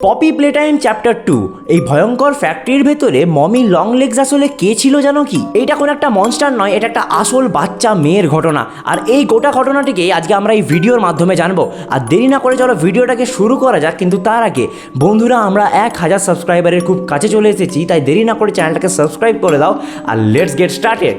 Poppy প্লেটাইম chapter 2 এই ভয়ঙ্কর ফ্যাক্টরির ভেতরে মমি লং লেগস আসলে কে ছিল জানো কি? এটা কোনো একটা মনস্টার নয়, এটা একটা আসল বাচ্চা মেয়ের ঘটনা। আর এই গোটা ঘটনাটিকে আজকে আমরা এই ভিডিওর মাধ্যমে জানবো। আর দেরি না করে চলো ভিডিওটাকে শুরু করা যাক। কিন্তু তার আগে বন্ধুরা, আমরা 1000 সাবস্ক্রাইবারের খুব কাছে চলে এসেছি, তাই দেরি না করে চ্যানেলটাকে সাবস্ক্রাইব করে দাও আর লেটস গেট স্টার্টেড।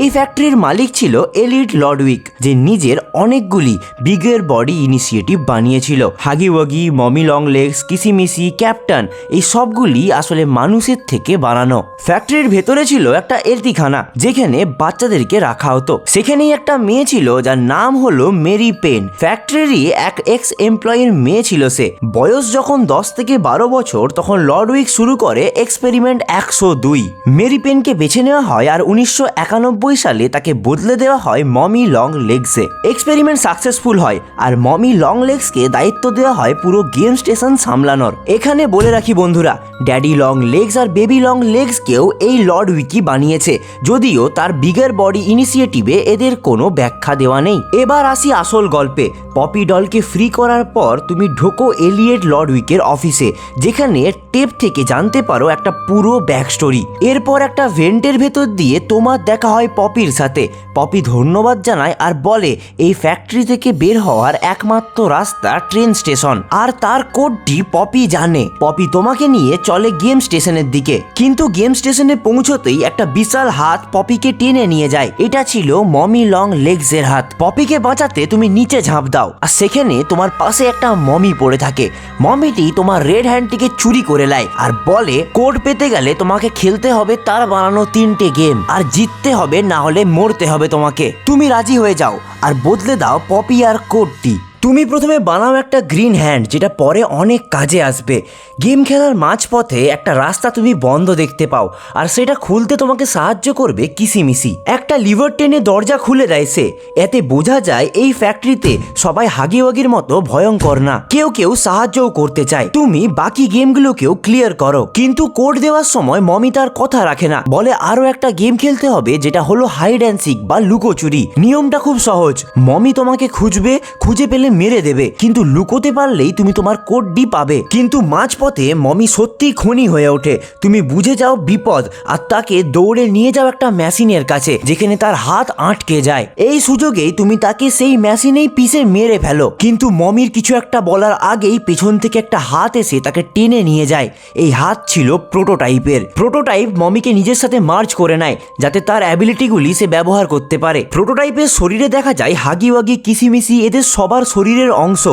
এই ফ্যাক্টরির মালিক ছিল এলিট লডউইক, যে নিজের অনেকগুলি বিগের বডি ইনিশিয়েটিভ বানিয়েছিল। Huggy Wuggy, Mommy Long Legs, Kissy Missy, captain, এই সবগুলি আসলে মানুষের থেকে বানানো। ফ্যাক্টরির ভেতরে ছিল একটা এলতিখানা, যেখানে বাচ্চাদেরকে রাখা হতো। সেখানেই একটা মেয়ে ছিল যার নাম হলো মেরি পেন। ফ্যাক্টরিরই এক এক্স এমপ্লয়ির মেয়ে ছিল সে। বয়স যখন 10 থেকে 12 বছর, তখন লডউইক শুরু করে এক্সপেরিমেন্ট 102। মেরি পেনকে বেছে নেওয়া হয় আর 1991 সালে তাকে বদলে দেওয়া হয় মমি লং লেগসে। এক্সপেরিমেন্ট সাকসেসফুল হয় আর মমি লং লেগসকে দায়িত্ব দেওয়া হয় পুরো গেম স্টেশন সামলানোর। এখানে বলে রাখি বন্ধুরা, ড্যাডি লং লেগস আর বেবি লং লেগসকেও এই লডউইকই বানিয়েছে, যদিও তার বিগার বডি ইনিশিয়েটিভে এদের কোনো ব্যাখ্যা দেওয়া নেই। এবার আসি আসল গল্পে। পপি ডলকে ফ্রি করার পর তুমি ঢোকো এলিয়েট লডউইকের অফিসে, যেখানে টেপ থেকে জানতে পারো একটা পুরো ব্যাক স্টোরি। এরপর একটা ভেন্টের ভেতর দিয়ে তোমার দেখা হয় পপির সাথে। পপি ধন্যবাদ জানায় আর বলে এই ফ্যাক্টরি থেকে বের হওয়ার একমাত্র রাস্তা ট্রেন স্টেশন, আর তার কোডটি পপি জানে। পপি তোমাকে নিয়ে চলে গেম স্টেশনের দিকে, কিন্তু গেম স্টেশনে পৌঁছতেই একটা বিশাল হাত পপিকে টেনে নিয়ে যায়। এটা ছিল মমি লং লেগসের হাত। পপিকে বাঁচাতে তুমি নিচে ঝাঁপ দাও, আর সেখানে তোমার পাশে একটা মমি পড়ে থাকে। মমিটি তোমার রেড হ্যান্ডটিকে চুরি করে নেয় আর বলে কোড পেতে গেলে তোমাকে খেলতে হবে তার বানানো 3টে গেম, আর জিততে হবে, না হলে মরতে হবে তোমাকে। তুমি রাজি হয়ে যাও আর বদলে দাও পপি আর কোডটি। তুমি প্রথমে বানাও একটা গ্রিন হ্যান্ড, যেটা পরে অনেক কাজে আসবে। গেম খেলার মাঝপথে একটা রাস্তা তুমি বন্ধ দেখতে পাও, আর সেটা খুলতে তোমাকে সাহায্য করবে কিসিমিসি। একটা লিভার টেনে দরজা খুলে দেয় সে। এতে বোঝা যায় এই ফ্যাক্টরিতে সবাই হাগিওয়াগির মতো ভয়ঙ্কর না, কেউ কেউ সাহায্যও করতে চায়। তুমি বাকি গেমগুলোকেও ক্লিয়ার করো, কিন্তু কোড দেওয়ার সময় মমি তার কথা রাখে না, বলে আরো একটা গেম খেলতে হবে, যেটা হলো হাইড অ্যান্ড সিক বা লুকোচুরি। নিয়মটা খুব সহজ, মমি তোমাকে খুঁজবে, খুঁজে পেলে মেরে দেবে, কিন্তু লুকোতে পারলেই তুমি তোমার কোডটি পাবে। কিন্তু মাঝপথে মমি সত্যি খুনি হয়ে ওঠে। তুমি বুঝে যাও বিপদ, আর তাকে দৌড়ে নিয়ে যাও একটা মেশিনের কাছে, যেখানে তার হাত আটকে যায়। এই সুযোগেই তুমি তাকে সেই মেশিনেই পিষে মেরে ফেলো, কিন্তু মমির কিছু একটা বলার আগেই পেছন থেকে একটা হাত এসে তাকে টেনে নিয়ে যায়। এই হাত ছিল প্রোটোটাইপের। প্রোটোটাইপ মমিকে নিজের সাথে মার্জ করে নেয়, যাতে তার অ্যাবিলিটিগুলি সে ব্যবহার করতে পারে। প্রোটোটাইপের শরীরে দেখা যায় হাগিওয়াগি, কিসিমিসি এদের সবার শরীরের অংশ,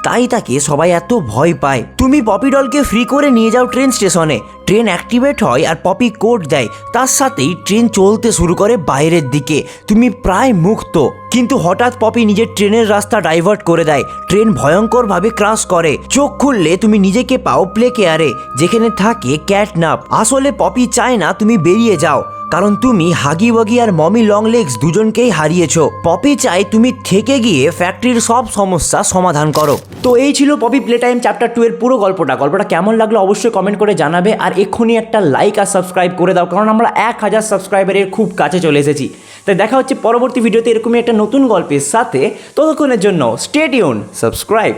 তাই তাকে সবাই এত ভয় পায়। তুমি পপি ডলকে ফ্রি করে নিয়ে যাও ট্রেন স্টেশনে। ট্রেন অ্যাক্টিভেট হয় আর পপি কোড দেয়, তার সাথেই ট্রেন চলতে শুরু করে বাইরের দিকে। তুমি প্রায় মুক্ত, কিন্তু হঠাৎ পপি নিজের ট্রেনের রাস্তা ডাইভার্ট করে দেয়। ট্রেন ভয়ঙ্করভাবে ক্রাশ করে। চোখ খুললে তুমি নিজেকে পাও প্লে কেয়ারে, যেখানে থাকে ক্যাটনাপ। আসলে পপি চায় না তুমি বেরিয়ে যাও, কারণ তুমি হাগিওয়াগি আর মমি লং লেগস দুজনকেই হারিয়েছো। পপি চায় তুমি থেকে গিয়ে ফ্যাক্টরির সব সমস্যা সমাধান করো। তো এই ছিল পপি প্লেটাইম চ্যাপ্টার 2 এর পুরো গল্পটা। গল্পটা কেমন লাগলো অবশ্যই কমেন্ট করে জানাবে, আর এক্ষুনি একটা লাইক আর সাবস্ক্রাইব করে দাও, কারণ আমরা 1000 সাবস্ক্রাইবারের খুব কাছে চলে এসেছি। তাই দেখা হচ্ছে পরবর্তী ভিডিওতে এরকমই একটা নতুন গল্পের সাথে। ততক্ষণের জন্য স্টে টিউন, সাবস্ক্রাইব।